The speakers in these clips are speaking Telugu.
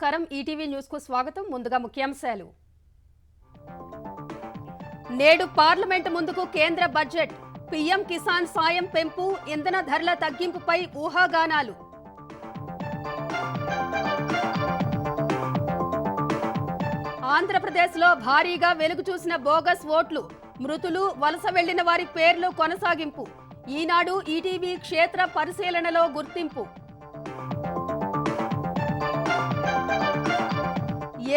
నమస్కారం ఈటీవీ న్యూస్ కు స్వాగతం ముందుగా ముఖ్యాంశాలు నేడు పార్లమెంట్ ముందుకు కేంద్ర బడ్జెట్ పీఎం కిసాన్ సాయం పెంపు ఇంధన ధరల తగ్గింపుపై ఊహాగానాలు ఆంధ్రప్రదేశ్లో భారీగా వెలుగు చూసిన బోగస్ ఓట్లు మృతులు వలస వెళ్లిన వారి పేర్లు కొనసాగింపు ఈనాడు ఈటీవీ క్షేత్ర పరిశీలనలో గుర్తింపు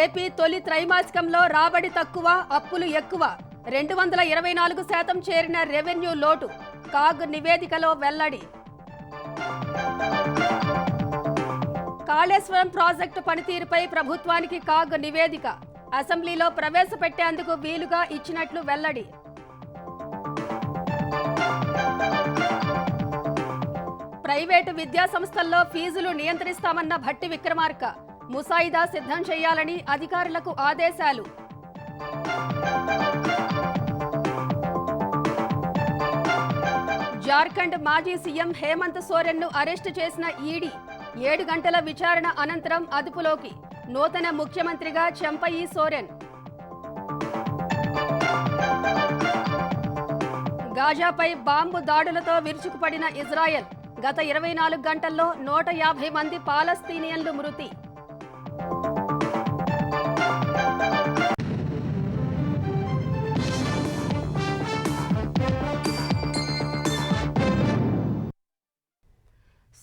ఏపీ తొలి త్రైమాసికంలో రాబడి తక్కువ అప్పులు ఎక్కువ 224% చేరిన రెవెన్యూ లోటు కాగ్ నివేదికలో వెల్లడి కాళేశ్వరం ప్రాజెక్టు పనితీరుపై ప్రభుత్వానికి కాగ్ నివేదిక అసెంబ్లీలో ప్రవేశపెట్టేందుకు వీలుగా ఇచ్చినట్లు వెల్లడి ప్రైవేటు విద్యా సంస్థల్లో ఫీజులు నియంత్రిస్తామన్న భట్టి విక్రమార్క ముసాయిదా సిద్ధం చేయాలని అధికారులకు ఆదేశాలు జార్ఖండ్ మాజీ సీఎం హేమంత్ సోరెన్ ను అరెస్టు చేసిన ఈడీ 7 గంటల విచారణ అనంతరం అదుపులోకి నూతన ముఖ్యమంత్రిగా చెంపయి సోరెన్ గాజాపై బాంబు దాడులతో విరుచుకుపడిన ఇజ్రాయెల్ గత 24 గంటల్లో 150 మంది పాలస్తీనియన్లు మృతి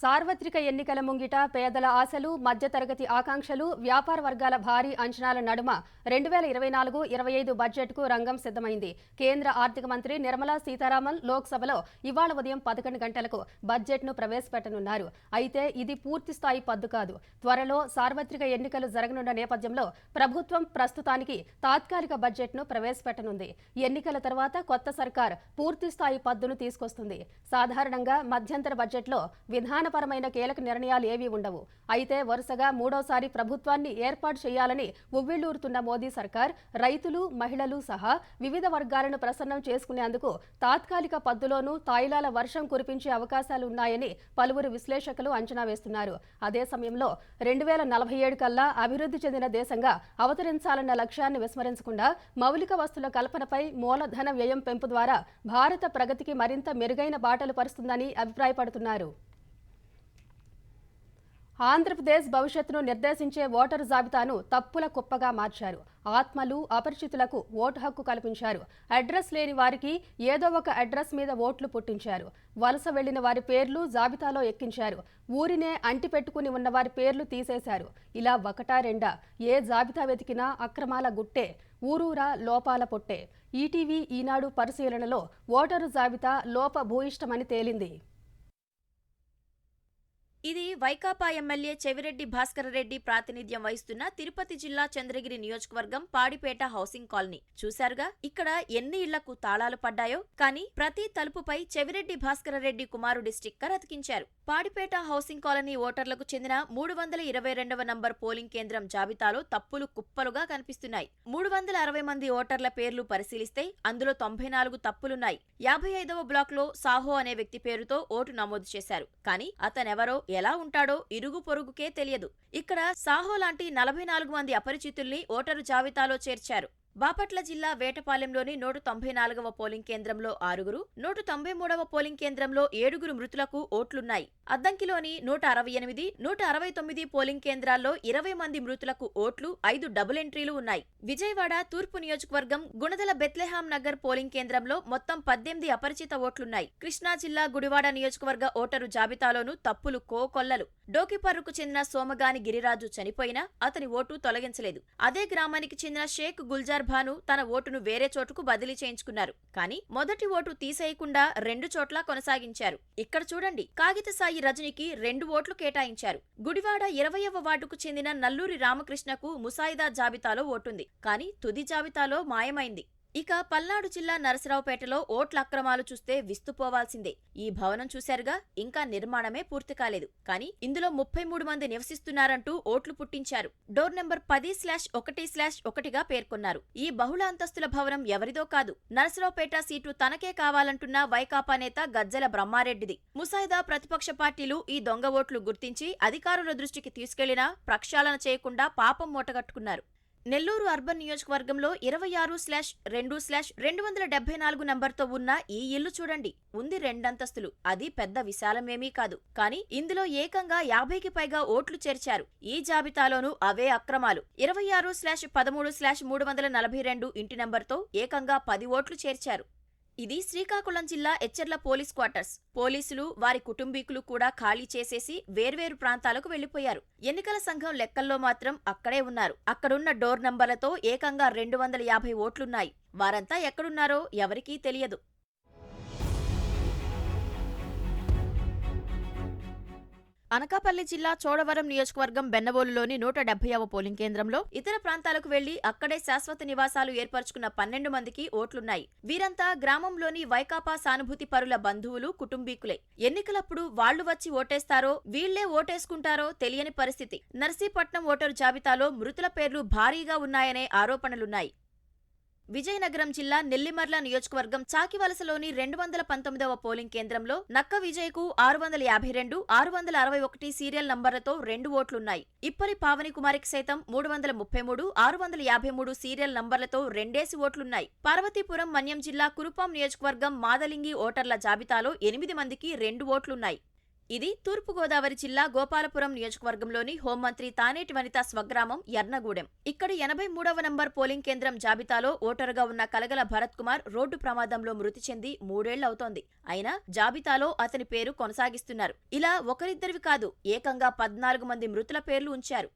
సార్వత్రిక ఎన్నికల ముంగిట పేదల ఆశలు మధ్యతరగతి ఆకాంక్షలు వ్యాపార వర్గాల భారీ అంచనాల నడుమ 2024-25 బడ్జెట్కు రంగం సిద్ధమైంది. కేంద్ర ఆర్థిక మంత్రి నిర్మలా సీతారామన్ లోక్సభలో ఇవాళ ఉదయం 11 గంటలకు బడ్జెట్ను ప్రవేశపెట్టనున్నారు. అయితే ఇది పూర్తి స్థాయి పద్దు కాదు. త్వరలో సార్వత్రిక ఎన్నికలు జరగనున్న నేపథ్యంలో ప్రభుత్వం ప్రస్తుతానికి తాత్కాలిక బడ్జెట్ను ప్రవేశపెట్టనుంది. ఎన్నికల తర్వాత కొత్త సర్కార్ పూర్తి స్థాయి పద్దును తీసుకొస్తుంది. సాధారణంగా మధ్యంతర బడ్జెట్లో విధానపరమైన కీలక నిర్ణయాలు ఏవీ ఉండవు. అయితే వరుసగా మూడోసారి ప్రభుత్వాన్ని ఏర్పాటు చేయాలని ఉవ్విళ్లూరుతున్న మోదీ సర్కార్ రైతులు మహిళలు సహా వివిధ వర్గాలను ప్రసన్నం చేసుకునేందుకు తాత్కాలిక పద్దులోనూ తాయిలాల వర్షం కురిపించే అవకాశాలున్నాయని పలువురు విశ్లేషకులు అంచనా వేస్తున్నారు. అదే సమయంలో 2047 కల్లా అభివృద్ధి చెందిన దేశంగా అవతరించాలన్న లక్ష్యాన్ని విస్మరించకుండా మౌలిక వస్తుల కల్పనపై మూలధన వ్యయం పెంపు ద్వారా భారత ప్రగతికి మరింత మెరుగైన బాటలు పరుస్తుందని అభిప్రాయపడుతున్నారు. ఆంధ్రప్రదేశ్ భవిష్యత్తును నిర్దేశించే ఓటరు జాబితాను తప్పుల కుప్పగా మార్చారు. ఆత్మలు అపరిచితులకు ఓటు హక్కు కల్పించారు. అడ్రస్ లేని వారికి ఏదో ఒక అడ్రస్ మీద ఓట్లు పుట్టించారు. వలస వెళ్లిన వారి పేర్లు జాబితాలో ఎక్కించారు. ఊరినే అంటి పెట్టుకుని ఉన్న వారి పేర్లు తీసేశారు. ఇలా ఒకటా రెండా ఏ జాబితా వెతికినా అక్రమాల గుట్టే, ఊరూరా లోపాల పొట్టే. ఈటీవీ ఈనాడు పరిశీలనలో ఓటరు జాబితా లోపభూయిష్టమని తేలింది. ఇది వైకాపా ఎమ్మెల్యే చెవిరెడ్డి భాస్కర్ రెడ్డి ప్రాతినిధ్యం వహిస్తున్న తిరుపతి జిల్లా చంద్రగిరి నియోజకవర్గం పాడిపేట హౌసింగ్ కాలనీ. చూశారుగా ఇక్కడ ఎన్ని ఇళ్లకు తాళాలు పడ్డాయో, కానీ ప్రతి తలుపుపై చెవిరెడ్డి భాస్కర్ రెడ్డి కుమారుడి స్టిక్కర్ అతికించారు. పాడిపేట హౌసింగ్ కాలనీ ఓటర్లకు చెందిన 322వ నంబర్ పోలింగ్ కేంద్రం జాబితాలో తప్పులు కుప్పలుగా కనిపిస్తున్నాయి. 360 మంది ఓటర్ల పేర్లు పరిశీలిస్తే అందులో 94 తప్పులున్నాయి. 55వ బ్లాక్ లో సాహో అనే వ్యక్తి పేరుతో ఓటు నమోదు చేశారు. కానీ అతనెవరో ఎలా ఉంటాడో ఇరుగు పొరుగుకే తెలియదు. ఇక్కడ సాహో లాంటి 44 మంది అపరిచితుల్ని ఓటరు జాబితాలో చేర్చారు. బాపట్ల జిల్లా వేటపాలెంలోని 194వ పోలింగ్ కేంద్రంలో 6, 193వ పోలింగ్ కేంద్రంలో 7 మృతులకు ఓట్లున్నాయి. అద్దంకిలోని 168, 169 పోలింగ్ కేంద్రాల్లో 20 మంది మృతులకు ఓట్లు, 5 డబుల్ ఎంట్రీలు ఉన్నాయి. విజయవాడ తూర్పు నియోజకవర్గం గుణదల బెత్లెహాం నగర్ పోలింగ్ కేంద్రంలో మొత్తం 18 అపరిచిత ఓట్లున్నాయి. కృష్ణా జిల్లా గుడివాడ నియోజకవర్గ ఓటరు జాబితాలోనూ తప్పులు కోకొల్లలు. డోకిపర్రుకు చెందిన సోమగాని గిరిరాజు చనిపోయినా అతని ఓటు తొలగించలేదు. అదే గ్రామానికి చెందిన షేక్ గుల్జార్ భాను తన ఓటును వేరే చోటుకు బదిలీ చేయించుకున్నారు. కానీ మొదటి ఓటు తీసేయకుండా 2 చోట్ల కొనసాగించారు. ఇక్కడ చూడండి, కాగిత సాయి రజనికి 2 ఓట్లు కేటాయించారు. గుడివాడ 20వ వార్డుకు చెందిన నల్లూరి రామకృష్ణకు ముసాయిదా జాబితాలో ఓటుంది. కానీ తుది జాబితాలో మాయమైంది. ఇక పల్నాడు జిల్లా నరసరావుపేటలో ఓట్ల అక్రమాలు చూస్తే విస్తుపోవాల్సిందే. ఈ భవనం చూశారుగా, ఇంకా నిర్మాణమే పూర్తి కాలేదు. కానీ ఇందులో 33 మంది నివసిస్తున్నారంటూ ఓట్లు పుట్టించారు. డోర్ నెంబర్ 10/1/1గా పేర్కొన్నారు. ఈ బహుళ అంతస్తుల భవనం ఎవరిదో కాదు, నరసరావుపేట సీటు తనకే కావాలంటున్న వైకాపా నేత గజ్జల బ్రహ్మారెడ్డిది. ముసాయిదా ప్రతిపక్ష పార్టీలు ఈ దొంగ ఓట్లు గుర్తించి అధికారుల దృష్టికి తీసుకెళ్లినా ప్రక్షాళన చేయకుండా పాపం మూటగట్టుకున్నారు. నెల్లూరు అర్బన్ నియోజకవర్గంలో 26/2/274 నంబర్తో ఉన్న ఈ ఇల్లు చూడండి. ఉంది 2 అంతస్తులు, అది పెద్ద విశాలమేమీ కాదు. కానీ ఇందులో ఏకంగా 50కి పైగా ఓట్లు చేర్చారు. ఈ జాబితాలోనూ అవే అక్రమాలు. 26/13/342 ఇంటి నంబర్తో ఏకంగా 10 ఓట్లు చేర్చారు. ఇది శ్రీకాకుళం జిల్లా ఎచ్చెర్ల పోలీస్ క్వార్టర్స్. పోలీసులు, వారి కుటుంబీకులు కూడా ఖాళీ చేసేసి వేర్వేరు ప్రాంతాలకు వెళ్లిపోయారు. ఎన్నికల సంఘం లెక్కల్లో మాత్రం అక్కడే ఉన్నారు. అక్కడున్న డోర్ నంబర్లతో ఏకంగా 250 ఓట్లున్నాయి. వారంతా ఎక్కడున్నారో ఎవరికీ తెలియదు. అనకాపల్లి జిల్లా చోడవరం నియోజకవర్గం బెన్నవోలులోని 170వ పోలింగ్ కేంద్రంలో ఇతర ప్రాంతాలకు వెళ్లి అక్కడే శాశ్వత నివాసాలు ఏర్పరచుకున్న 12 మందికి ఓట్లున్నాయి. వీరంతా గ్రామంలోని వైకాపా సానుభూతి పరుల బంధువులు, కుటుంబీకులే. ఎన్నికలప్పుడు వాళ్లు వచ్చి ఓటేస్తారో వీళ్లే ఓటేసుకుంటారో తెలియని పరిస్థితి. నర్సీపట్నం ఓటరు జాబితాలో మృతుల పేర్లు భారీగా ఉన్నాయనే ఆరోపణలున్నాయి. విజయనగరం జిల్లా నెల్లిమర్ల నియోజకవర్గం చాకివలసలోని 219వ పోలింగ్ కేంద్రంలో నక్క విజయ్కు 652, 661 సీరియల్ నంబర్లతో 2 ఓట్లున్నాయి. ఇప్పలి పావని కుమారికి సైతం 333, 653 సీరియల్ నంబర్లతో 2 ఓట్లున్నాయి. పార్వతీపురం మన్యం జిల్లా కురుపాం నియోజకవర్గం మాదలింగి ఓటర్ల జాబితాలో 8 మందికి 2 ఓట్లున్నాయి. ఇది తూర్పుగోదావరి జిల్లా గోపాలపురం నియోజకవర్గంలోని హోంమంత్రి తానేటి వనిత స్వగ్రామం యర్నగూడెం. ఇక్కడి 83వ నంబర్ పోలింగ్ కేంద్రం జాబితాలో ఓటరుగా ఉన్న కలగల భరత్ కుమార్ రోడ్డు ప్రమాదంలో మృతి చెంది 3 ఏళ్లవుతోంది. అయినా జాబితాలో అతని పేరు కొనసాగిస్తున్నారు. ఇలా ఒకరిద్దరివి కాదు, ఏకంగా 14 మంది మృతుల పేర్లు ఉంచారు.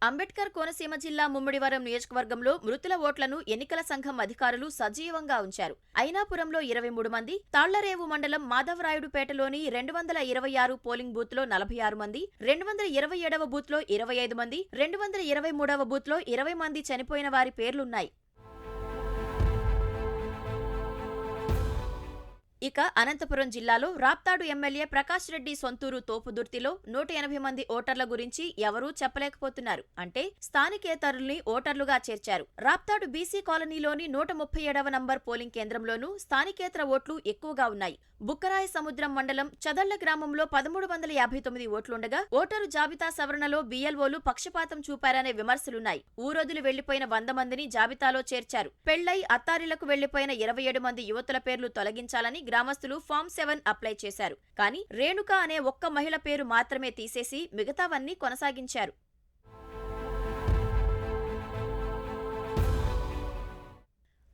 అంబేద్కర్ కోనసీమ జిల్లా ముమ్మిడివరం నియోజకవర్గంలో మృతుల ఓట్లను ఎన్నికల సంఘం అధికారులు సజీవంగా ఉంచారు. అయినాపురంలో 23 మంది, తాళ్లరేవు మండలం మాధవరాయుడుపేటలోని 226 పోలింగ్ బూత్లో 46 మంది, 227వ బూత్లో 25 మంది, 223వ బూత్లో 20 మంది చనిపోయిన వారి పేర్లున్నాయి. ఇక అనంతపురం జిల్లాలో రాప్తాడు ఎమ్మెల్యే ప్రకాష్ రెడ్డి సొంతూరు తోపుదుర్తిలో 180 మంది ఓటర్ల గురించి ఎవరూ చెప్పలేకపోతున్నారు. అంటే స్థానికేతరుల్ని ఓటర్లుగా చేర్చారు. రాప్తాడు బీసీ కాలనీలోని 137వ నంబర్ పోలింగ్ కేంద్రంలోనూ స్థానికేతర ఓట్లు ఎక్కువగా ఉన్నాయి. బుక్కరాయ సముద్రం మండలం చదళ్ల గ్రామంలో 1359 ఓట్లుండగా ఓటరు జాబితా సవరణలో బీఎల్ఓలు పక్షపాతం చూపారనే విమర్శలున్నాయి. ఊరొదిలి వెళ్లిపోయిన 100 మందిని జాబితాలో చేర్చారు. పెళ్లై అత్తారిలకు వెళ్లిపోయిన 27 మంది యువతుల పేర్లు తొలగించాలని గ్రామస్తులు ఫామ్ 7 అప్లై చేశారు. కానీ రేణుక అనే ఒక్క మహిళ పేరు మాత్రమే తీసేసి మిగతావన్నీ కొనసాగించారు.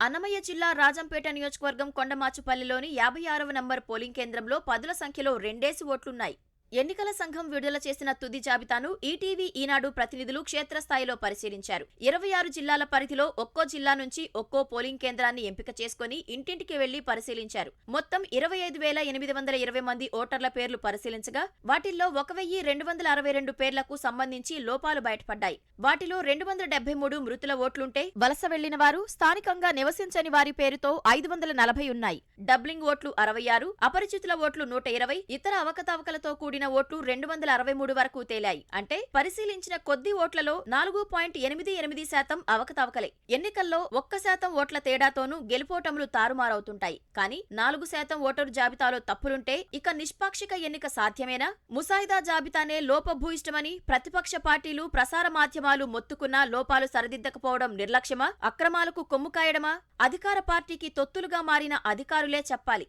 అన్నమయ్య జిల్లా రాజంపేట నియోజకవర్గం కొండమాచుపల్లిలోని 56వ నంబర్ పోలింగ్ కేంద్రంలో 10ల సంఖ్యలో 2 ఓట్లున్నాయి. ఎన్నికల సంఘం విడుదల చేసిన తుది జాబితాను ఈటీవీ, ఈనాడు ప్రతినిధులు క్షేత్రస్థాయిలో పరిశీలించారు. 26 జిల్లాల పరిధిలో ఒక్కో జిల్లా నుంచి ఒక్కో పోలింగ్ కేంద్రాన్ని ఎంపిక చేసుకుని ఇంటింటికి వెళ్లి పరిశీలించారు. మొత్తం 25,820 మంది ఓటర్ల పేర్లు పరిశీలించగా వాటిల్లో 1,262 పేర్లకు సంబంధించి లోపాలు బయటపడ్డాయి. వాటిలో 273 మృతుల ఓట్లుంటే వలస వెళ్లిన వారు, స్థానికంగా నివసించని వారి పేరుతో 540 ఉన్నాయి. డబ్లింగ్ ఓట్లు 66, అపరిచితుల ఓట్లు 120, ఇతర అవకతవకలతో కూడిన ఓట్లు 263 వరకు తేలాయి. అంటే పరిశీలించిన కొద్ది ఓట్లలో 4.88% అవకతవకలే. ఎన్నికల్లో 1% ఓట్ల తేడాతోనూ గెలుపోటములు తారుమారవుతుంటాయి. కానీ 4% ఓటరు జాబితాలో తప్పులుంటే ఇక నిష్పాక్షిక ఎన్నిక సాధ్యమేనా? ముసాయిదా జాబితానే లోపభూయిష్టమని ప్రతిపక్ష పార్టీలు, ప్రసార మాధ్యమాలు మొత్తుకున్నా లోపాలు సరిదిద్దకపోవడం నిర్లక్ష్యమా? అక్రమాలకు కొమ్ము కాయడమా? అధికార పార్టీకి తొత్తులుగా మారిన అధికారులే చెప్పాలి.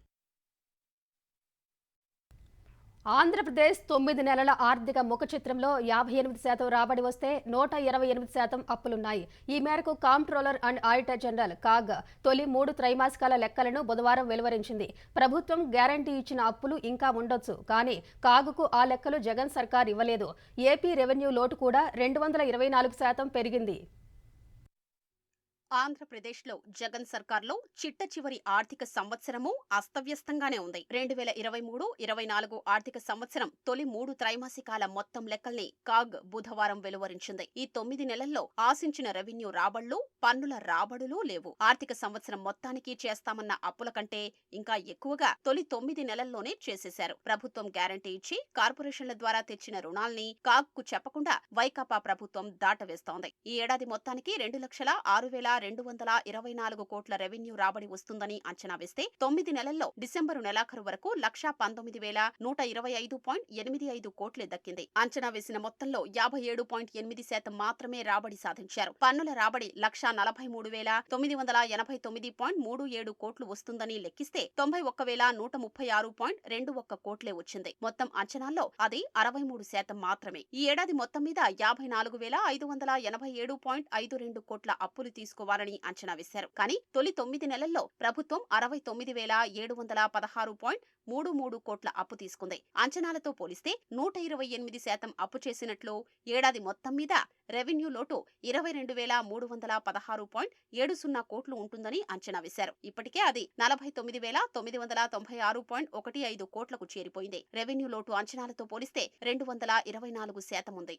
ఆంధ్రప్రదేశ్ 9 నెలల ఆర్థిక ముఖ చిత్రంలో 58% రాబడి వస్తే 128% అప్పులున్నాయి. ఈ మేరకు comptroller and auditor general CAG తొలి 3 త్రైమాసికాల లెక్కలను బుధవారం వెలువరించింది. ప్రభుత్వం గ్యారంటీ ఇచ్చిన అప్పులు ఇంకా ఉండొచ్చు, కానీ కాగుకు ఆ లెక్కలు జగన్ సర్కార్ ఇవ్వలేదు. ఏపీ రెవెన్యూ లోటు కూడా 224% పెరిగింది. ఆంధ్రప్రదేశ్లో జగన్ సర్కార్లో చిట్ట చివరి ఆర్థిక సంవత్సరము అస్తవ్యస్తంగానే ఉంది. 2023-24 ఆర్థిక సంవత్సరం తొలి 3 త్రైమాసికాల మొత్తం లెక్కల్ని కాగ్ బుధవారం వెలువరించింది. ఈ 9 నెలల్లో ఆశించిన రెవెన్యూ రాబడులు, పన్నుల రాబడులు లేవు. ఆర్థిక సంవత్సరం మొత్తానికి చేస్తామన్న అప్పుల కంటే ఇంకా ఎక్కువగా తొలి 9 నెలల్లోనే చేసేశారు. ప్రభుత్వం గ్యారంటీ ఇచ్చి కార్పొరేషన్ల ద్వారా తెచ్చిన రుణాల్ని కాగ్ కు చెప్పకుండా వైకాపా ప్రభుత్వం దాటవేస్తోంది. ఈ ఏడాది మొత్తానికి 2,06,224 కోట్ల రెవెన్యూ రాబడి వస్తుందని అంచనా వేస్తే 9 నెలల్లో డిసెంబరు నెలాఖరు వరకు 1,19,125.85 కోట్లే దక్కింది. అంచనా వేసిన మొత్తంలో 57.8% మాత్రమే రాబడి సాధించారు. పన్నుల రాబడి 1,43,989.37 కోట్లు వస్తుందని లెక్కిస్తే 91,136.21 కోట్లే వచ్చింది. మొత్తం అంచనాల్లో అది 63% మాత్రమే. ఈ ఏడాది మొత్తం మీద 54,587.52 కోట్ల అప్పులు తీసుకోవాలని అంచనా వేశారు. కానీ తొలి 9 నెలల్లో ప్రభుత్వం 69,716.33 కోట్ల అప్పు తీసుకుంది. అంచనాలతో పోలిస్తే 128% అప్పు చేసినట్లు, ఏడాది మొత్తం మీద రెవెన్యూ లోటు 22,316.70 కోట్లు ఉంటుందని అంచనా వేశారు. ఇప్పటికే అది 49,996.15 కోట్లకు చేరిపోయింది. రెవెన్యూ లోటు అంచనాలతో పోలిస్తే 224% ఉంది.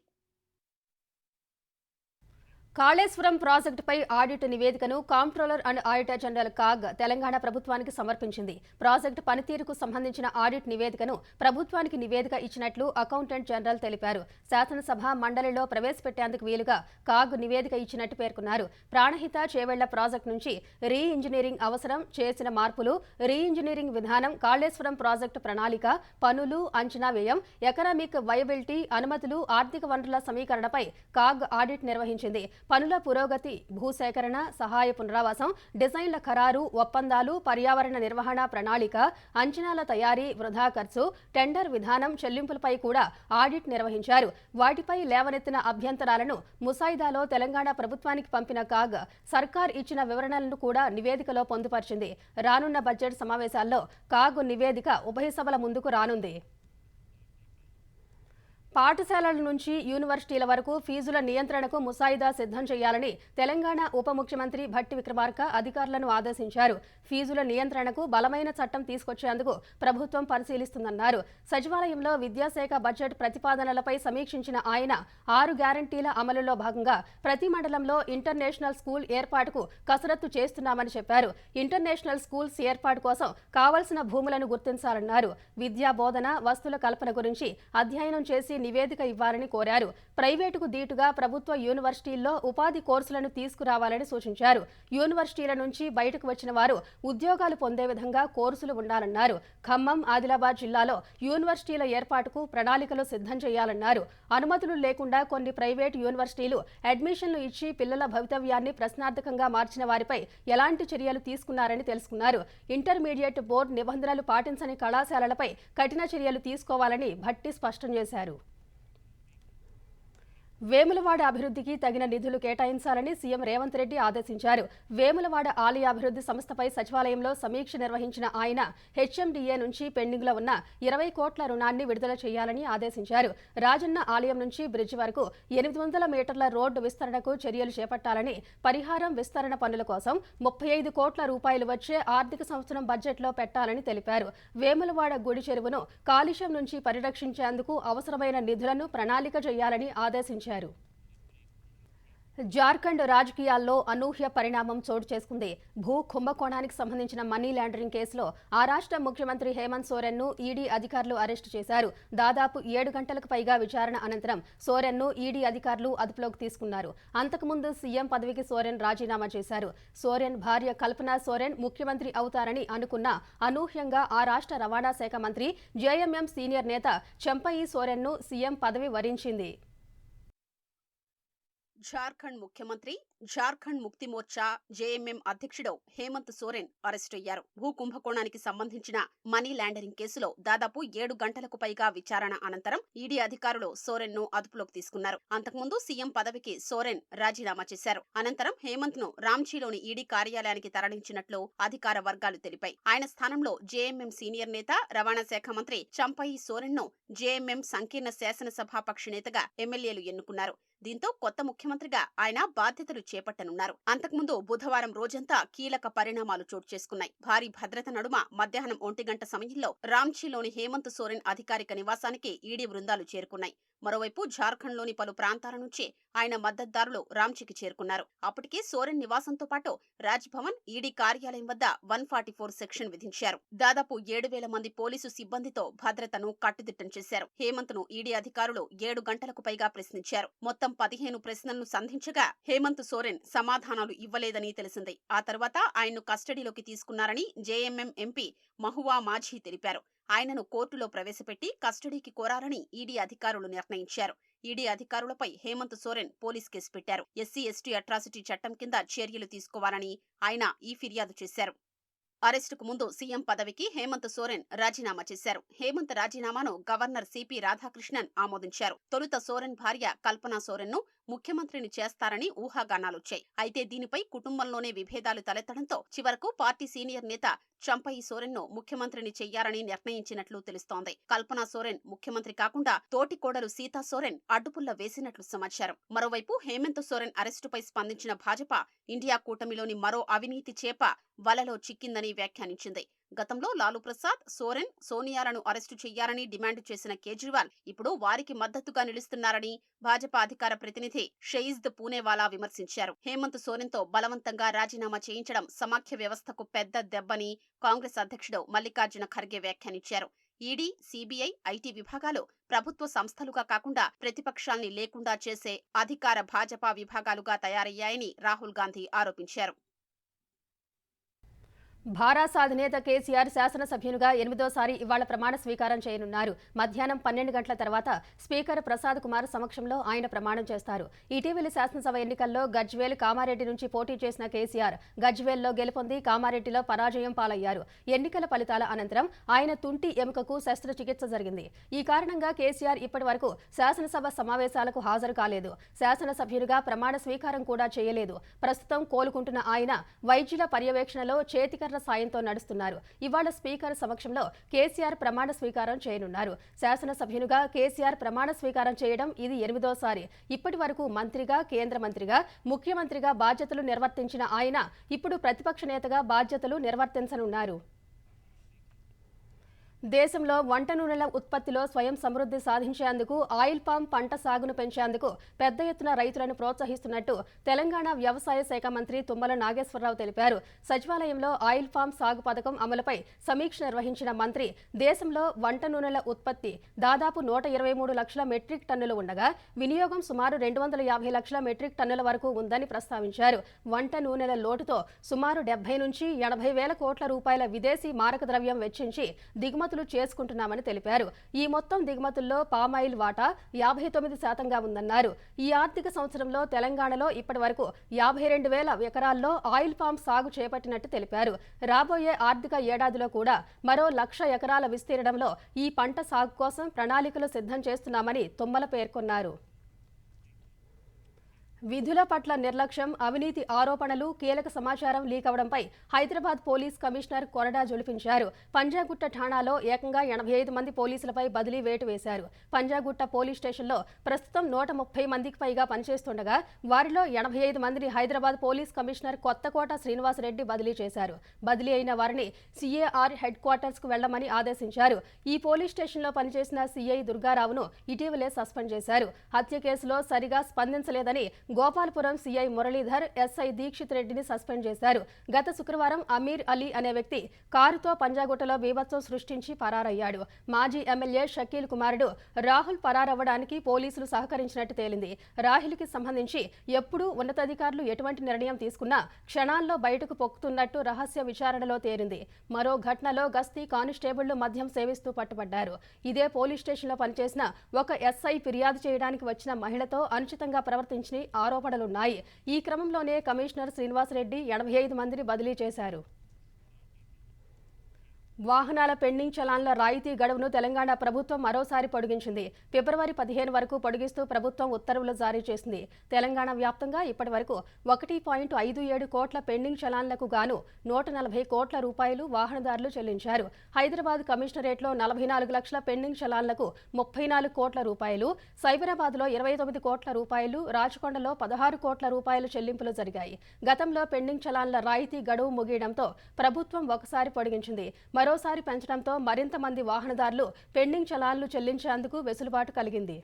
కాళేశ్వరం ప్రాజెక్టుపై ఆడిట్ నివేదికను comptroller and auditor general CAG Telangana ప్రభుత్వానికి సమర్పించింది. ప్రాజెక్టు పనితీరుకు సంబంధించిన ఆడిట్ నివేదికను ప్రభుత్వానికి నివేదిక ఇచ్చినట్లు అకౌంటెంట్ జనరల్ తెలిపారు. శాసనసభ మండలిలో ప్రవేశపెట్టేందుకు వీలుగా కాగ్ నివేదిక ఇచ్చినట్టు పేర్కొన్నారు. ప్రాణహిత చేవెళ్ల ప్రాజెక్టు నుంచి రీ ఇంజనీరింగ్ అవసరం, చేసిన మార్పులు, రీ ఇంజనీరింగ్ విధానం, కాళేశ్వరం ప్రాజెక్టు ప్రణాళిక, పనులు, అంచనా వ్యయం, ఎకనామిక్ వయబిలిటీ, అనుమతులు, ఆర్థిక వనరుల సమీకరణపై కాగ్ ఆడిట్ నిర్వహించింది. పనుల పురోగతి, భూసేకరణ, సహాయ పునరావాసం, డిజైన్ల ఖరారు, ఒప్పందాలు, పర్యావరణ నిర్వహణ ప్రణాళిక, అంచనాల తయారీ, వృధా ఖర్చు, టెండర్ విధానం, చెల్లింపులపై కూడా ఆడిట్ నిర్వహించారు. వాటిపై లేవనెత్తిన అభ్యంతరాలను ముసాయిదాలో తెలంగాణ ప్రభుత్వానికి పంపిన కాగ్ సర్కార్ ఇచ్చిన వివరణలను కూడా నివేదికలో పొందుపరిచింది. రానున్న బడ్జెట్ సమావేశాల్లో కాగ్ నివేదిక ఉభయ సభల ముందుకు రానుంది. పాఠశాలల నుంచి యూనివర్సిటీల వరకు ఫీజుల నియంత్రణకు ముసాయిదా సిద్ధం చేయాలని తెలంగాణ ఉప ముఖ్యమంత్రి భట్టి విక్రమార్క అధికారులను ఆదేశించారు. ఫీజుల నియంత్రణకు బలమైన చట్టం తీసుకొచ్చేందుకు ప్రభుత్వం పరిశీలిస్తుందన్నారు. సచివాలయంలో విద్యాశాఖ బడ్జెట్ ప్రతిపాదనలపై సమీక్షించిన ఆయన 6 గ్యారంటీల అమలులో భాగంగా ప్రతి మండలంలో ఇంటర్నేషనల్ స్కూల్ ఏర్పాటుకు కసరత్తు చేస్తున్నామని చెప్పారు. ఇంటర్నేషనల్ స్కూల్స్ ఏర్పాటు కోసం కావాల్సిన భూములను గుర్తించాలన్నారు. విద్యా బోధన, వస్తుల కల్పన గురించి అధ్యయనం చేసి నివేదిక ఇవ్వాలని కోరారు. ప్రైవేటుకు దీటుగా ప్రభుత్వ యూనివర్సిటీల్లో ఉపాధి కోర్సులను తీసుకురావాలని సూచించారు. యూనివర్సిటీల నుంచి బయటకు వచ్చిన వారు ఉద్యోగాలు పొందే విధంగా కోర్సులు ఉండాలన్నారు. ఖమ్మం, ఆదిలాబాద్ జిల్లాలో యూనివర్సిటీల ఏర్పాటుకు ప్రణాళికలు సిద్ధం చేయాలన్నారు. అనుమతులు లేకుండా కొన్ని ప్రైవేటు యూనివర్సిటీలు అడ్మిషన్లు ఇచ్చి పిల్లల భవితవ్యాన్ని ప్రశ్నార్థకంగా మార్చిన వారిపై ఎలాంటి చర్యలు తీసుకున్నారని తెలుసుకున్నారు. ఇంటర్మీడియట్ బోర్డు నిబంధనలు పాటించని కళాశాలలపై కఠిన చర్యలు తీసుకోవాలని భట్టి స్పష్టం చేశారు. వేములవాడ అభివృద్ధికి తగిన నిధులు కేటాయించాలని సీఎం రేవంత్ రెడ్డి ఆదేశించారు. వేములవాడ ఆలయ అభివృద్ధి సంస్థపై సచివాలయంలో సమీక్ష నిర్వహించిన ఆయన హెచ్ఎండిఏ నుంచి పెండింగ్లో ఉన్న 20 కోట్ల రుణాన్ని విడుదల చేయాలని ఆదేశించారు. రాజన్న ఆలయం నుంచి బ్రిడ్జి వరకు 800 మీటర్ల రోడ్డు విస్తరణకు చర్యలు చేపట్టాలని, పరిహారం విస్తరణ పనుల కోసం 35 కోట్ల రూపాయలు వచ్చే ఆర్థిక సంవత్సరం బడ్జెట్లో పెట్టాలని తెలిపారు. వేములవాడ గుడి చెరువును కాలుష్యం నుంచి పరిరక్షించేందుకు అవసరమైన నిధులను ప్రణాళిక చేయాలని ఆదేశించారు. జార్ఖండ్ రాజకీయాల్లో అనూహ్య పరిణామం చోటు చేసుకుంది. భూ కుంభకోణానికి సంబంధించిన మనీ లాండరింగ్ కేసులో ఆ రాష్ట్ర ముఖ్యమంత్రి హేమంత్ సోరెన్ను ఈడీ అధికారులు అరెస్టు చేశారు. దాదాపు 7 గంటలకు పైగా విచారణ అనంతరం సోరెన్ను ఈడీ అధికారులు అదుపులోకి తీసుకున్నారు. అంతకుముందు సీఎం పదవికి సోరెన్ రాజీనామా చేశారు. సోరెన్ భార్య కల్పనా సోరెన్ ముఖ్యమంత్రి అవుతారని అనుకున్న అనూహ్యంగా ఆ రాష్ట్ర రవాణా శాఖ మంత్రి జేఎంఎం సీనియర్ నేత చెంపయి సోరెన్ను సీఎం పదవి వరించింది. జార్ఖండ్ ముఖ్యమంత్రి, జార్ఖండ్ ముక్తి మోర్చా జేఎంఎం అధ్యక్షుడు హేమంత్ సోరెన్ అరెస్టయ్యారు. భూ కుంభకోణానికి సంబంధించిన మనీ లాండరింగ్ కేసులో దాదాపు 7 గంటలకు పైగా విచారణ అనంతరం ఈడీ అధికారులు సోరెన్ ను అదుపులోకి తీసుకున్నారు. అంతకుముందు సీఎం పదవికి సోరెన్ రాజీనామా చేశారు. అనంతరం హేమంత్ ను రాంచీలోని ఈడీ కార్యాలయానికి తరలించినట్లు అధికార వర్గాలు తెలిపాయి. ఆయన స్థానంలో జేఎంఎం సీనియర్ నేత, రవాణా శాఖ మంత్రి చంపయి సోరెన్ ను జేఎంఎం సంకీర్ణ శాసనసభాపక్ష నేతగా ఎమ్మెల్యేలు ఎన్నుకున్నారు. దీంతో కొత్త ముఖ్యమంత్రిగా ఆయన బాధ్యతలు చేపట్టనున్నారు. అంతకుముందు బుధవారం రోజంతా కీలక పరిణామాలు చోటు చేసుకున్నాయి. భారీ భద్రత నడుమ మధ్యాహ్నం 1 గంట సమయంలో రాంచీలోని హేమంత్ సోరెన్ అధికారిక నివాసానికి ఈడీ బృందాలు చేరుకున్నాయి. మరోవైపు జార్ఖండ్లోని పలు ప్రాంతాల నుంచి ఆయన మద్దతుదారులు రాంచీకి చేరుకున్నారు. అప్పటికే సోరెన్ నివాసంతో పాటు రాజ్భవన్, ఈడీ కార్యాలయం వద్ద 144 సెక్షన్ విధించారు. దాదాపు 7,000 మంది పోలీసు సిబ్బందితో భద్రతను కట్టుదిట్టం చేశారు. హేమంత్ ను ఈడీ అధికారులు 7 గంటలకు పైగా ప్రశ్నించారు. మొత్తం 15 ప్రశ్నలను సంధించగా హేమంత్ సోరెన్ సమాధానాలు ఇవ్వలేదని తెలిసింది. ఆ తర్వాత ఆయన్ను కస్టడీలోకి తీసుకున్నారని జేఎంఎం ఎంపీ మహువా మాఝీ తెలిపారు. ఆయనను కోర్టులో ప్రవేశపెట్టి కస్టడీకి కోరాలని ఈడీ అధికారులు నిర్ణయించారు. ఈడీ అధికారులపై హేమంత్ సోరెన్ పోలీస్ కేసు పెట్టారు. ఎస్సీ ఎస్టీ అట్రాసిటీ చట్టం కింద చర్యలు తీసుకోవాలని ఆయన ఈ ఫిర్యాదు చేశారు. అరెస్టుకు ముందు సీఎం పదవికి హేమంత్ సోరెన్ రాజీనామా చేశారు. హేమంత్ రాజీనామాను గవర్నర్ సిపి రాధాకృష్ణన్ ఆమోదించారు. తొలుత సోరెన్ భార్య కల్పనా సోరెన్ ను ముఖ్యమంత్రిని చేస్తారని ఊహాగానాలొచ్చాయి. అయితే దీనిపై కుటుంబంలోనే విభేదాలు తలెత్తడంతో చివరకు పార్టీ సీనియర్ నేత చంపయి సోరెన్ ను ముఖ్యమంత్రిని చెయ్యాలని నిర్ణయించినట్లు తెలుస్తోంది. కల్పనా సోరెన్ ముఖ్యమంత్రి కాకుండా తోటి కోడలు సీతా సోరెన్ అడ్డుపుల్ల వేసినట్లు సమాచారం. మరోవైపు హేమంత్ సోరెన్ అరెస్టుపై స్పందించిన భాజపా ఇండియా కూటమిలోని మరో అవినీతి చేప వలలో చిక్కిందని వ్యాఖ్యానించింది. గతంలో లాలూ ప్రసాద్, సోరెన్, సోనియాలను అరెస్టు చెయ్యాలని డిమాండ్ చేసిన కేజ్రీవాల్ ఇప్పుడు వారికి మద్దతుగా నిలుస్తున్నారని భాజపా అధికార ప్రతినిధి షయిజ్ద్ పూనేవాలా విమర్శించారు. హేమంత్ సోరెన్తో బలవంతంగా రాజీనామా చేయించడం సమాఖ్య వ్యవస్థకు పెద్ద దెబ్బని కాంగ్రెస్ అధ్యక్షుడు మల్లికార్జున ఖర్గే వ్యాఖ్యానించారు. ఈడీ, సీబీఐ, ఐటీ విభాగాలు ప్రభుత్వ సంస్థలుగా కాకుండా ప్రతిపక్షాల్ని లేకుండా చేసే అధికార భాజపా విభాగాలుగా తయారయ్యాయని రాహుల్ గాంధీ ఆరోపించారు. భారాస అధినేత కేసీఆర్ శాసనసభ్యునిగా 8వ సారి ఇవాళ ప్రమాణ స్వీకారం చేయనున్నారు. మధ్యాహ్నం 12 గంటల తర్వాత స్పీకర్ ప్రసాద్ కుమార్ సమక్షంలో ఆయన ప్రమాణం చేస్తారు. ఇటీవలి శాసనసభ ఎన్నికల్లో గజ్వేల్, కామారెడ్డి నుంచి పోటీ చేసిన కేసీఆర్ గజ్వేల్లో గెలుపొంది కామారెడ్డిలో పరాజయం పాలయ్యారు. ఎన్నికల ఫలితాల అనంతరం ఆయన తుంటి ఎముకకు శస్త్రచికిత్స జరిగింది. ఈ కారణంగా కేసీఆర్ ఇప్పటి వరకు శాసనసభ సమావేశాలకు హాజరు కాలేదు. శాసనసభ్యునిగా ప్రమాణ స్వీకారం కూడా చేయలేదు. ప్రస్తుతం కోలుకుంటున్న ఆయన వైద్యుల పర్యవేక్షణలో చేతికర్ర సాయంతో నడుస్తున్నారు. ఇవాళ స్పీకర్ సమక్షంలో కేసీఆర్ ప్రమాణ స్వీకారం చేయనున్నారు. శాసనసభ్యునిగా కేసీఆర్ ప్రమాణ స్వీకారం చేయడం ఇది 8వ సారి. ఇప్పటి వరకు మంత్రిగా, కేంద్ర మంత్రిగా, ముఖ్యమంత్రిగా బాధ్యతలు నిర్వర్తించిన ఆయన ఇప్పుడు ప్రతిపక్ష నేతగా బాధ్యతలు నిర్వర్తించనున్నారు. దేశంలో వంట నూనెల ఉత్పత్తిలో స్వయం సమృద్ధి సాధించేందుకు ఆయిల్ పామ్ పంట సాగును పెంచేందుకు పెద్ద ఎత్తున రైతులను ప్రోత్సహిస్తున్నట్టు తెలంగాణ వ్యవసాయ శాఖ మంత్రి తుమ్మల నాగేశ్వరరావు తెలిపారు. సచివాలయంలో ఆయిల్ పామ్ సాగు పథకం అమలుపై సమీక్ష నిర్వహించిన మంత్రి దేశంలో వంట నూనెల ఉత్పత్తి దాదాపు 123 లక్షల మెట్రిక్ టన్నులు ఉండగా వినియోగం సుమారు 250 లక్షల మెట్రిక్ టన్నుల వరకు ఉందని ప్రస్తావించారు. వంట నూనెల లోటుతో సుమారు 70 నుంచి 80 వేల కోట్ల రూపాయల విదేశీ మారక ద్రవ్యం వెచ్చించి దిగుమతులు చేసుకుంటున్నామని తెలిపారు. ఈ మొత్తం దిగుమతుల్లో పామాయిల్ వాటా 59%గా ఉందన్నారు. ఈ ఆర్థిక సంవత్సరంలో తెలంగాణలో ఇప్పటి వరకు 52,000 ఎకరాల్లో ఆయిల్ పామ్ సాగు చేపట్టినట్టు తెలిపారు. రాబోయే ఆర్థిక ఏడాదిలో కూడా మరో 1,00,000 ఎకరాల విస్తీర్ణంలో ఈ పంట సాగు కోసం ప్రణాళికలు సిద్ధం చేస్తున్నామని తుమ్మల పేర్కొన్నారు. విధుల పట్ల నిర్లక్ష్యం, అవినీతి ఆరోపణలు, కీలక సమాచారం లీక్ అవడంపై హైదరాబాద్ పోలీస్ కమిషనర్ కొరడా జొలిపించారు. పంజాగుట్ట ఠాణాలో ఏకంగా 85 మంది పోలీసులపై బదిలీ వేటు వేశారు. పంజాగుట్ట పోలీస్ స్టేషన్లో ప్రస్తుతం 130 మందికి పైగా పనిచేస్తుండగా వారిలో 85 మందిని హైదరాబాద్ పోలీస్ కమిషనర్ కొత్తకోట శ్రీనివాసరెడ్డి బదిలీ చేశారు. బదిలీ అయిన వారిని సిఏఆర్ హెడ్ క్వార్టర్స్ కు వెళ్లమని ఆదేశించారు. ఈ పోలీస్ స్టేషన్లో పనిచేసిన సిఐ దుర్గారావును ఇటీవలే సస్పెండ్ చేశారు. హత్య కేసులో సరిగా స్పందించలేదని గోపాల్పురం సీఐ మురళీధర్, ఎస్ఐ దీక్షిత్ రెడ్డిని సస్పెండ్ చేశారు. గత శుక్రవారం అమీర్ అలీ అనే వ్యక్తి కారుతో పంజాగుట్టలో బీభత్సం సృష్టించి పరారయ్యాడు. మాజీ ఎమ్మెల్యే షకీల్ కుమారుడు రాహుల్ పరారవ్వడానికి పోలీసులు సహకరించినట్టు తేలింది. రాహుల్కి సంబంధించి ఎప్పుడూ ఉన్నతాధికారులు ఎటువంటి నిర్ణయం తీసుకున్నా క్షణాల్లో బయటకు పొక్కుతున్నట్టు రహస్య విచారణలో తేలింది. మరో ఘటనలో గస్తీ కానిస్టేబుళ్లు మద్యం సేవిస్తూ పట్టుబడ్డారు. ఇదే పోలీస్ స్టేషన్లో పనిచేసిన ఒక ఎస్ఐ ఫిర్యాదు చేయడానికి వచ్చిన మహిళతో అనుచితంగా ప్రవర్తించి ఆరోపణలున్నాయి. ఈ క్రమంలోనే కమిషనర్ శ్రీనివాసరెడ్డి 85 మందిని బదిలీ చేశారు. వాహనాల పెండింగ్ చలాన్ల రాయితీ గడువును తెలంగాణ ప్రభుత్వం మరోసారి పొడిగించింది. ఫిబ్రవరి 15 వరకు పొడిగిస్తూ ప్రభుత్వం ఉత్తర్వులు జారీ చేసింది. తెలంగాణ వ్యాప్తంగా ఇప్పటి వరకు 1.57 కోట్ల పెండింగ్ చలాన్లకు గాను 140 కోట్ల రూపాయలు వాహనదారులు చెల్లించారు. హైదరాబాద్ కమిషనరేట్లో 44 లక్షల పెండింగ్ చలాన్లకు 34 కోట్ల రూపాయలు, సైబరాబాద్లో 29 కోట్ల రూపాయలు, రాచకొండలో 16 కోట్ల రూపాయలు చెల్లింపులు జరిగాయి. గతంలో పెండింగ్ చలాన్ల రాయితీ గడువు ముగియడంతో ప్రభుత్వం ఒకసారి పొడిగించింది. మరోసారి పెంచడంతో మరింత మంది వాహనదారులు పెండింగ్ చలాన్లు చెల్లించేందుకు వెసులుబాటు కలిగింది.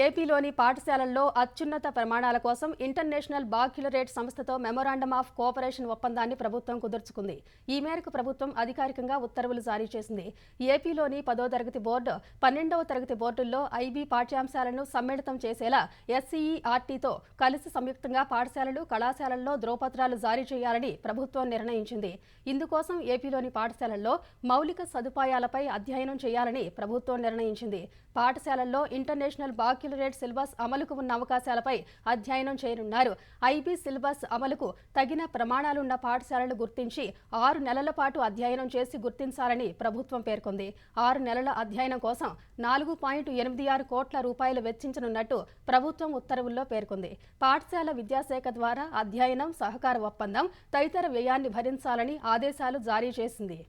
ఏపీలోని పాఠశాలల్లో అత్యున్నత ప్రమాణాల కోసం ఇంటర్నేషనల్ బాక్యులరేట్ సంస్థతో మెమొరాండం ఆఫ్ కోఆపరేషన్ ఒప్పందాన్ని ప్రభుత్వం కుదుర్చుకుంది. ఈ మేరకు ప్రభుత్వం అధికారికంగా ఉత్తర్వులు జారీ చేసింది. ఏపీలోని 10వ తరగతి బోర్డు, 12వ తరగతి బోర్డుల్లో ఐబీ పాఠ్యాంశాలను సమ్మిళితం చేసేలా ఎస్సీఈఆర్టీతో కలిసి సంయుక్తంగా పాఠశాలలు, కళాశాలల్లో ధ్రువపత్రాలు జారీ చేయాలని ప్రభుత్వం నిర్ణయించింది. ఇందుకోసం ఏపీలోని పాఠశాలల్లో మౌలిక సదుపాయాలపై అధ్యయనం చేయాలని ప్రభుత్వం నిర్ణయించింది. పాఠశాలల్లో ఇంటర్నేషనల్ బాక్యులరేట్ సిలబస్ అమలుకు ఉన్న అవకాశాలపై అధ్యయనం చేయనున్నారు. ఐబీ సిలబస్ అమలుకు తగిన ప్రమాణాలున్న పాఠశాలలు గుర్తించి 6 నెలల పాటు అధ్యయనం చేసి గుర్తించాలని ప్రభుత్వం పేర్కొంది. 6 నెలల అధ్యయనం కోసం 4.86 కోట్ల రూపాయలు వెచ్చించనున్నట్టు ప్రభుత్వం ఉత్తర్వుల్లో పేర్కొంది. పాఠశాల విద్యాశాఖ ద్వారా అధ్యయనం, సహకార ఒప్పందం తదితర వ్యయాన్ని భరించాలని ఆదేశాలు జారీ చేసింది.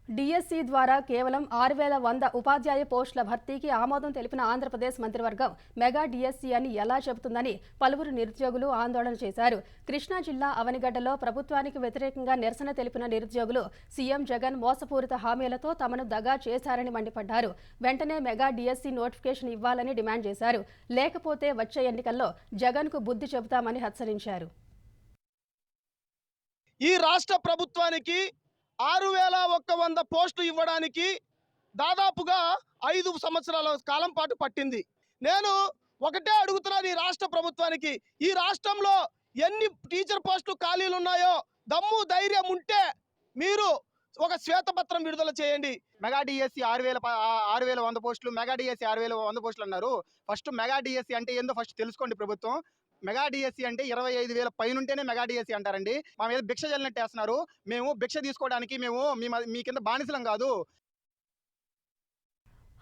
డిఎస్సి ద్వారా కేవలం 6100 ఉపాధ్యాయ పోస్టుల భర్తీకి ఆమోదం తెలిపిన ఆంధ్రప్రదేశ్ మంత్రివర్గం మెగా డిఎస్సి అని ఎలా చెబుతుందని పలువురు నిరుద్యోగులు ఆందోళన చేశారు. కృష్ణా జిల్లా అవనిగడ్డలో ప్రభుత్వానికి వ్యతిరేకంగా నిరసన తెలిపిన నిరుద్యోగులు సీఎం జగన్ మోసపూరిత హామీలతో తమను దగా చేశారని మండిపడ్డారు. వెంటనే మెగా డిఎస్సి నోటిఫికేషన్ ఇవ్వాలని డిమాండ్ చేశారు. లేకపోతే వచ్చే ఎన్నికల్లో జగన్కు బుద్ధి చెబుతామని హెచ్చరించారు. ఈ రాష్ట్ర ప్రభుత్వానికి 6100 పోస్టులు ఇవ్వడానికి దాదాపుగా 5 సంవత్సరాల కాలం పాటు పట్టింది. నేను ఒకటే అడుగుతున్నాను ఈ రాష్ట్ర ప్రభుత్వానికి, ఈ రాష్ట్రంలో ఎన్ని టీచర్ పోస్టులు ఖాళీలు ఉన్నాయో దమ్ము ధైర్యం ఉంటే మీరు ఒక శ్వేతపత్రం విడుదల చేయండి. మెగా డిఎస్సి 6100 పోస్టులు, మెగా డిఎస్సి 6100 పోస్టులు అన్నారు. ఫస్ట్ మెగా డిఎస్సి అంటే ఏందో ఫస్ట్ తెలుసుకోండి ప్రభుత్వం. మెగా డిఎస్సి అంటే 25,000 పైన ఉంటేనే మెగా డిఎస్సి అంటారండి. మా మీద భిక్ష జల్లినట్టు వేస్తున్నారు. మేము భిక్ష తీసుకోవడానికి మేము మీ కింద బానిసలం కాదు.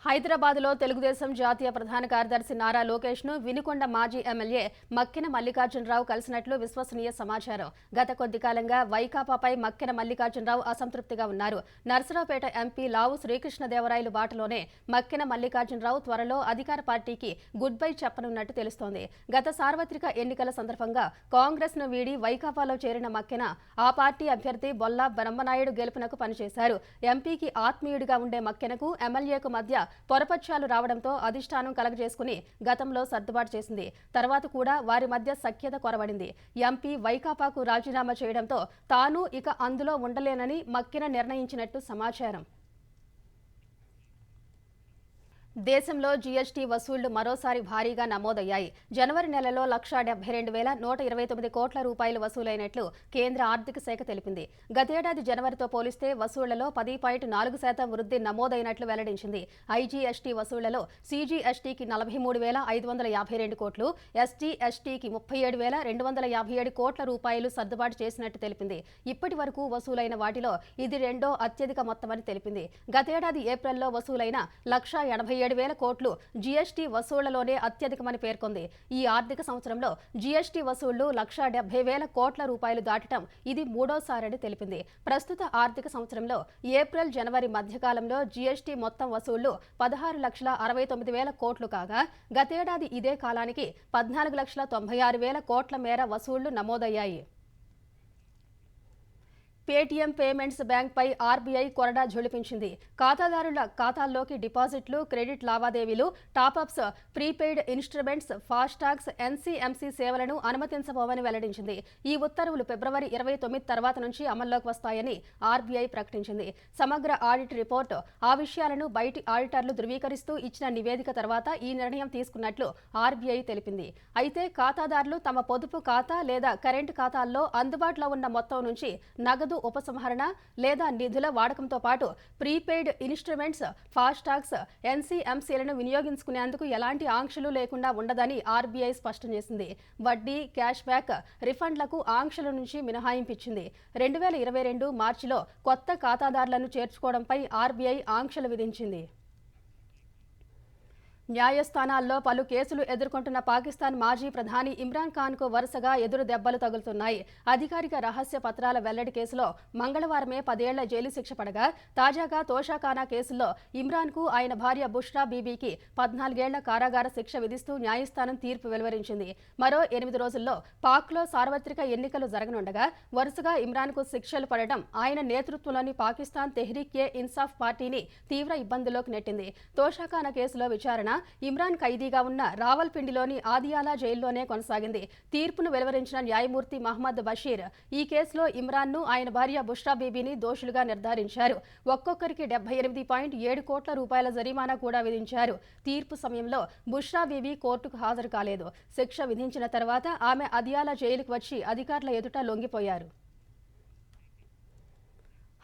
హైదరాబాద్లో తెలుగుదేశం జాతీయ ప్రధాన కార్యదర్శి నారా లోకేష్ను వినుకొండ మాజీ ఎమ్మెల్యే మక్కెన మల్లికార్జునరావు కలిసినట్లు విశ్వసనీయ సమాచారం. గత కొద్ది కాలంగా వైకాపాపై మక్కెన మల్లికార్జునరావు అసంతృప్తిగా ఉన్నారు. నర్సరావుపేట ఎంపీ లావు శ్రీకృష్ణదేవరాయలు బాటలోనే మక్కెన మల్లికార్జునరావు త్వరలో అధికార పార్టీకి గుడ్ బై చెప్పనున్నట్టు తెలుస్తోంది. గత సార్వత్రిక ఎన్నికల సందర్భంగా కాంగ్రెస్ను వీడి వైకాపాలో చేరిన మక్కెన ఆ పార్టీ అభ్యర్థి బొల్లా బ్రహ్మనాయుడు గెలుపునకు పనిచేశారు. ఎంపీకి ఆత్మీయుడిగా ఉండే మక్కెనకు ఎమ్మెల్యేకు మధ్య పొరపక్షాలు రావడంతో అధిష్టానం కలగజేసుకుని గతంలో సర్దుబాటు చేసింది. తర్వాత కూడా వారి మధ్య సఖ్యత కొరవడింది. ఎంపీ వైకాపాకు రాజీనామా చేయడంతో తాను ఇక అందులో ఉండలేనని మక్కెన నిర్ణయించినట్టు సమాచారం. దేశంలో జీఎస్టీ వసూళ్లు మరోసారి భారీగా నమోదయ్యాయి. జనవరి నెలలో 172,129 కోట్ల రూపాయలు వసూలైనట్లు కేంద్ర ఆర్థిక శాఖ తెలిపింది. గతేడాది జనవరితో పోలిస్తే వసూళ్లలో 10.4% వృద్ధి నమోదైనట్లు వెల్లడించింది. ఐజీఎస్టీ వసూళ్లలో సీజీఎస్టీకి 43,552 కోట్లు, ఎస్జీఎస్టీకి 37,257 కోట్ల రూపాయలు సర్దుబాటు చేసినట్టు తెలిపింది. ఇప్పటి వరకు వసూలైన వాటిలో ఇది రెండో అత్యధిక మొత్తమని తెలిపింది. గతేడాది ఏప్రిల్లో వసూలైన 1,87,000 కోట్లు జీఎస్టీ వసూళ్లలోనే అత్యధికమని పేర్కొంది. ఈ ఆర్థిక సంవత్సరంలో జీఎస్టీ వసూళ్లు 1,70,000 కోట్ల రూపాయలు దాటడం ఇది మూడోసారని తెలిపింది. ప్రస్తుత ఆర్థిక సంవత్సరంలో ఏప్రిల్, జనవరి మధ్యకాలంలో జీఎస్టీ మొత్తం వసూళ్లు 16,69,000 కోట్లు కాగా గతేడాది ఇదే కాలానికి 14,96,000 కోట్ల మేర వసూళ్లు నమోదయ్యాయి. పేటీఎం పేమెంట్స్ బ్యాంక్పై ఆర్బీఐ కొరడా ఝుళిపించింది. ఖాతాదారుల ఖాతాల్లోకి డిపాజిట్లు, క్రెడిట్ లావాదేవీలు, టాపప్స్, ప్రీపెయిడ్ ఇన్స్ట్రుమెంట్స్, ఫాస్టాగ్స్, ఎన్సీఎంసీ సేవలను అనుమతించబోవని వెల్లడించింది. ఈ ఉత్తర్వులు ఫిబ్రవరి 29 తర్వాత నుంచి అమల్లోకి వస్తాయని ఆర్బీఐ ప్రకటించింది. సమగ్ర ఆడిట్ రిపోర్టు ఆ విషయాలను బయటి ఆడిటర్లు ధృవీకరిస్తూ ఇచ్చిన నివేదిక తర్వాత ఈ నిర్ణయం తీసుకున్నట్లు ఆర్బీఐ తెలిపింది. అయితే ఖాతాదారులు తమ పొదుపు ఖాతా లేదా కరెంట్ ఖాతాల్లో అందుబాటులో ఉన్న మొత్తం నుంచి నగదు నగదు ఉపసంహరణ లేదా నిధుల వాడకంతో పాటు ప్రీపెయిడ్ ఇన్స్ట్రుమెంట్స్, ఫాస్టాగ్స్, ఎన్సీఎంసీలను వినియోగించుకునేందుకు ఎలాంటి ఆంక్షలు లేకుండా ఉండదని ఆర్బీఐ స్పష్టం చేసింది. వడ్డీ, క్యాష్ బ్యాక్, రిఫండ్లకు ఆంక్షల నుంచి మినహాయింపు ఇచ్చింది. 2022 మార్చిలో కొత్త ఖాతాదారులను చేర్చుకోవడంపై ఆర్బీఐ ఆంక్షలు విధించింది. న్యాయస్థానాల్లో పలు కేసులు ఎదుర్కొంటున్న పాకిస్తాన్ మాజీ ప్రధాని ఇమ్రాన్ ఖాన్కు వరుసగా ఎదురు దెబ్బలు తగులుతున్నాయి. అధికారిక రహస్య పత్రాల వెల్లడి కేసులో మంగళవారమే 10 ఏళ్ల జైలు శిక్ష పడగా, తాజాగా తోషాఖానా కేసులో ఇమ్రాన్కు ఆయన భార్య బుష్రా బీబీకి 14 ఏళ్ల కారాగార శిక్ష విధిస్తూ న్యాయస్థానం తీర్పు వెలువరించింది. మరో 8 రోజుల్లో పాక్లో సార్వత్రిక ఎన్నికలు జరగనుండగా వరుసగా ఇమ్రాన్కు శిక్షలు పడటం ఆయన నేతృత్వంలోని పాకిస్తాన్ తెహ్రీక్-ఏ-ఇన్సాఫ్ పార్టీని తీవ్ర ఇబ్బందుల్లోకి నెట్టింది. తోషాఖానా కేసులో విచారణ ఇమ్రాన్ ఖైదీగా ఉన్న రావల్పిండిలోని ఆదియాలా జైల్లోనే కొనసాగింది. తీర్పును వెలువరించిన న్యాయమూర్తి మహ్మద్ బషీర్ ఈ కేసులో ఇమ్రాన్ను, ఆయన భార్య బుష్రా బీబీని దోషులుగా నిర్ధారించారు. ఒక్కొక్కరికి 78.7 కోట్ల రూపాయల జరిమానా కూడా విధించారు. తీర్పు సమయంలో బుష్రా బీబీ కోర్టుకు హాజరు కాలేదు. శిక్ష విధించిన తర్వాత ఆమె ఆదియాలా జైలుకు వచ్చి అధికారుల ఎదుట లొంగిపోయారు.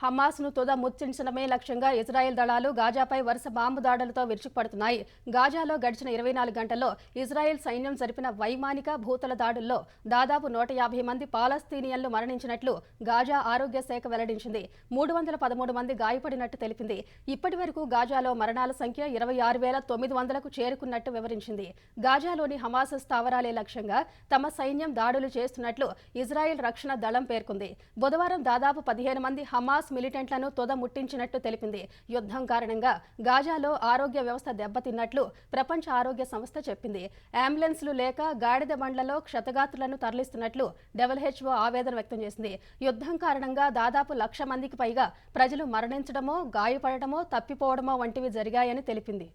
హమాస్ను తుద ముచ్చించడమే లక్ష్యంగా ఇజ్రాయెల్ దళాలు గాజాపై వరుస బాంబు దాడులతో విరుచుకుపడుతున్నాయి. గాజాలో గడిచిన 24 గంటల్లో ఇజ్రాయెల్ సైన్యం జరిపిన వైమానిక, భూతల దాడుల్లో దాదాపు 150 మంది పాలస్తీనియన్లు మరణించినట్లు గాజా ఆరోగ్య శాఖ వెల్లడించింది. 313 మంది గాయపడినట్టు తెలిపింది. ఇప్పటి వరకు గాజాలో మరణాల సంఖ్య 26,900కు చేరుకున్నట్టు వివరించింది. గాజాలోని హమాస్ స్థావరాలే లక్ష్యంగా తమ సైన్యం దాడులు చేస్తున్నట్లు ఇజ్రాయెల్ రక్షణ దళం పేర్కొంది. బుధవారం దాదాపు 15 మంది హమాస్ మిలిటెంట్లను తుద ముట్టించినట్టు తెలిపింది. యుద్ధం కారణంగా గాజాలో ఆరోగ్య వ్యవస్థ దెబ్బతిన్నట్లు ప్రపంచ ఆరోగ్య సంస్థ చెప్పింది. అంబులెన్స్లు లేక గాడిద బండ్లలో క్షతగాత్రులను తరలిస్తున్నట్లు WHO ఆవేదన వ్యక్తం చేసింది. యుద్ధం కారణంగా దాదాపు 1,00,000 మందికి పైగా ప్రజలు మరణించడమో, గాయపడటమో, తప్పిపోవడమో వంటివి జరిగాయని తెలిపింది.